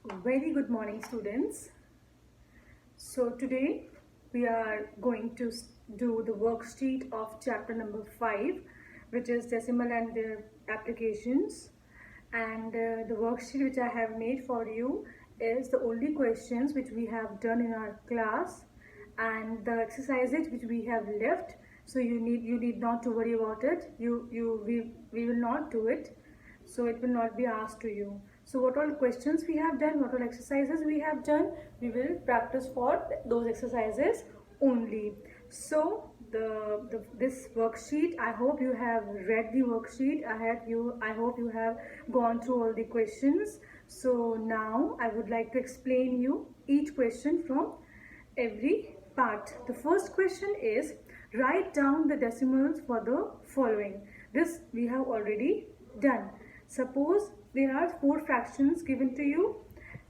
Very good morning, students. So today we are going to do the worksheet of chapter number 5, which is decimal and their applications. And the worksheet which I have made for you is the only questions which we have done in our class and the exercises which we have left. So you need not to worry about it. We will not do it, so it will not be asked to you. So what all questions we have done, what all exercises we have done, we will practice for those exercises only. So this worksheet, I hope you have read the worksheet. I hope you have gone through all the questions. So now I would like to explain you each question from every part. The first question is, write down the decimals for the following. This we have already done. Suppose there are 4 fractions given to you,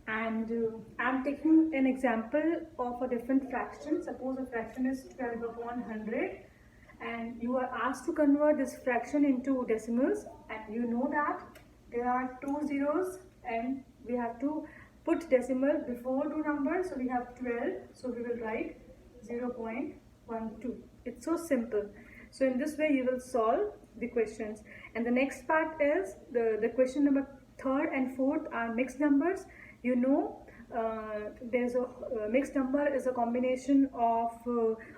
and I'm taking an example of a different fraction. Suppose a fraction is 12 upon 100 and you are asked to convert this fraction into decimals, and you know that there are 2 zeros and we have to put decimal before 2 numbers. So we have 12, so we will write 0.12. It's so simple. So in this way you will solve the questions. And the next part is the question number 3rd and 4th are mixed numbers. You know, there's a mixed number is a combination of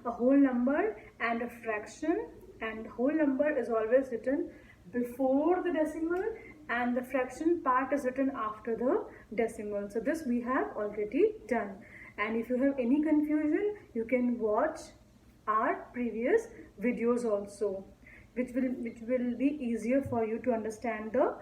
a whole number and a fraction, and whole number is always written before the decimal and the fraction part is written after the decimal. So this we have already done, and if you have any confusion you can watch our previous videos also, which will be easier for you to understand the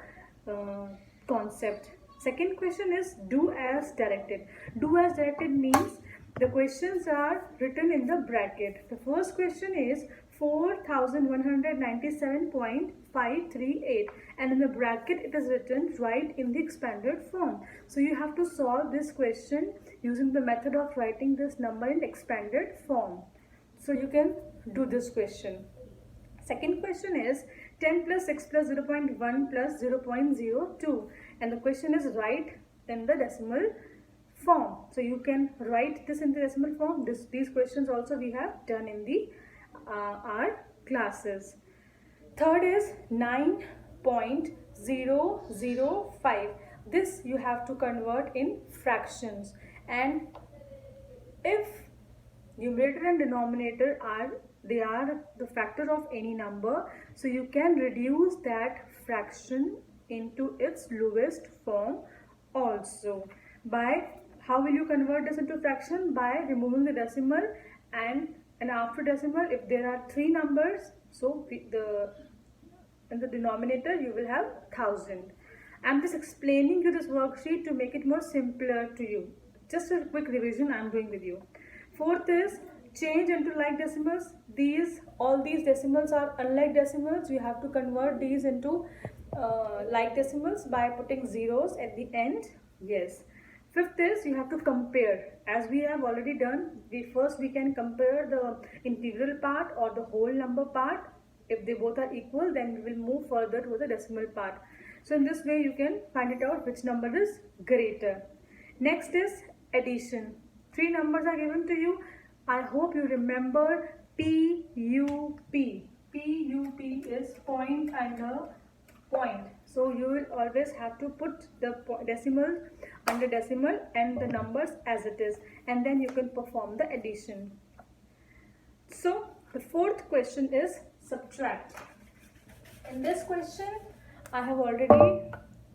concept. Second question is do as directed. Do as directed means the questions are written in the bracket. The first question is 4197.538, and in the bracket it is written right in the expanded form. So you have to solve this question using the method of writing this number in expanded form. So you can do this question. Second question is 10 plus 6 plus 0.1 plus 0.02, and the question is write in the decimal form. So you can write this in the decimal form. These questions also we have done in the our classes. Third is 9.005. This you have to convert in fractions, and if numerator and denominator are the factor of any number, so you can reduce that fraction into its lowest form also. By how will you convert this into fraction? By removing the decimal, and after decimal if there are 3 numbers, so in the denominator you will have 1000. I'm just explaining you this worksheet to make it more simpler to you. Just a quick revision I'm doing with you. Fourth is change into like decimals. All these decimals are unlike decimals. You have to convert these into like decimals by putting zeros at the end. Yes. Fifth is you have to compare. As we have already done, we can compare the integral part or the whole number part. If they both are equal, then we will move further to the decimal part. So in this way you can find it out which number is greater. Next is addition. 3 numbers are given to you. I hope you remember PUP. PUP is point under point. So you will always have to put the decimal under decimal and the numbers as it is, and then you can perform the addition. So the 4th question is subtract. In this question I have already,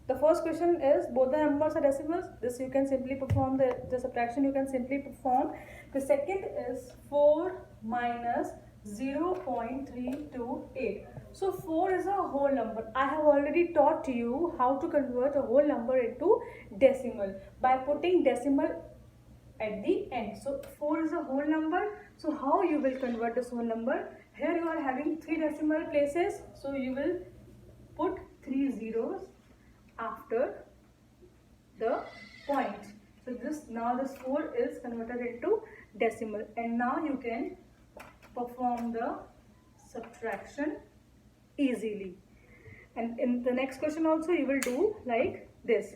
the first question is both the numbers are decimals. This you can simply perform the subtraction, you can simply perform. The second is 4 minus 0.328. So 4 is a whole number. I have already taught you how to convert a whole number into decimal by putting decimal at the end. So 4 is a whole number. So how you will convert this whole number? Here you are having 3 decimal places, so you will put 3 zeros after the point. So now this 4 is converted into decimal, and now you can perform the subtraction easily. And in the next question also you will do like this.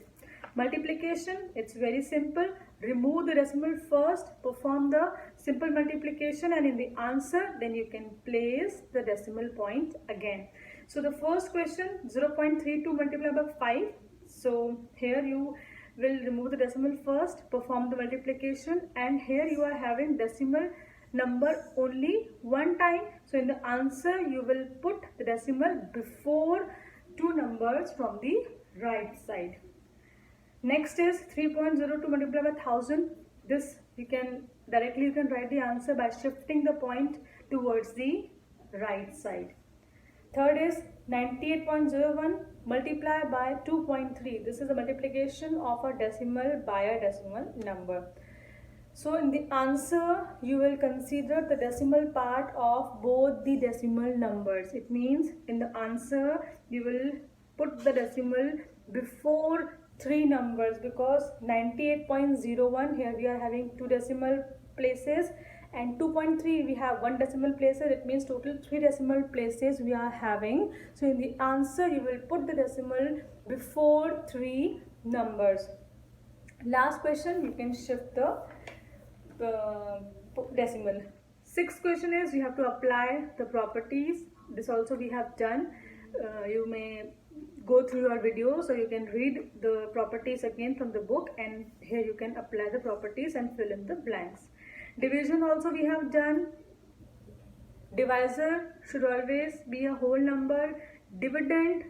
Multiplication, it's very simple. Remove the decimal first, perform the simple multiplication, and in the answer then you can place the decimal point again. So the first question, 0.32 multiplied by 5. So here you will remove the decimal first, perform the multiplication, and here you are having decimal number only one time. So in the answer you will put the decimal before two numbers from the right side. Next is 3.02 multiplied by 1000. This you can write the answer by shifting the point towards the right side. Third is 98.01 multiplied by 2.3. This is the multiplication of a decimal by a decimal number. So in the answer you will consider the decimal part of both the decimal numbers. It means in the answer you will put the decimal before three numbers, because 98.01 here we are having two decimal places, and 2.3 we have one decimal places. It means total three decimal places we are having. So in the answer you will put the decimal before three numbers. Last question, you can shift the decimal. Sixth question is you have to apply the properties. This also we have done. You may go through your videos, or you can read the properties again from the book, and here you can apply the properties and fill in the blanks. Division also we have done. Divisor should always be a whole number. Dividend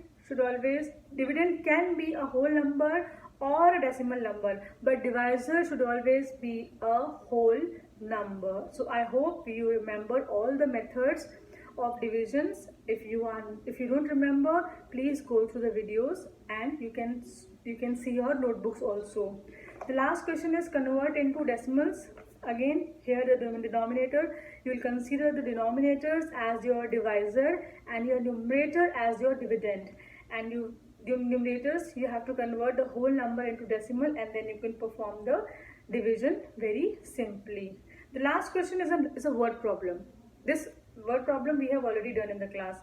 can be a whole number or a decimal number, but divisor should always be a whole number. So I hope you remember all the methods of divisions. If you don't remember, please go through the videos, and you can see your notebooks also. The last question is convert into decimals. Again, here the denominator, you will consider the denominators as your divisor and your numerator as your dividend, and your numerators you have to convert the whole number into decimal, and then you can perform the division very simply. The last question is a word problem. This word problem we have already done in the class.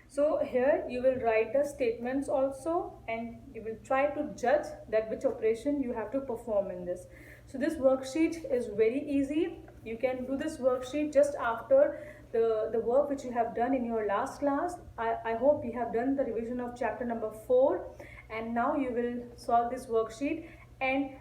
So here you will write the statements also, and you will try to judge that which operation you have to perform in this. So this worksheet is very easy. You can do this worksheet just after the work which you have done in your last class. I hope you have done the revision of chapter number 4, and now you will solve this worksheet, and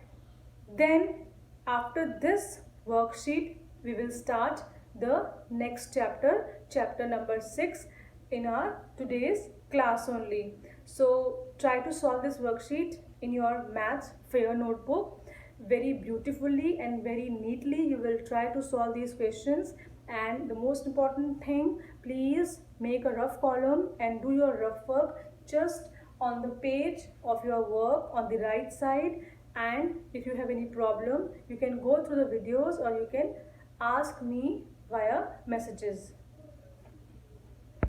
then after this worksheet we will start the next chapter number 6 in our today's class only. So try to solve this worksheet in your maths fair notebook very beautifully and very neatly. You will try to solve these questions, and the most important thing, please make a rough column and do your rough work just on the page of your work on the right side. And if you have any problem, you can go through the videos, or you can ask me via messages.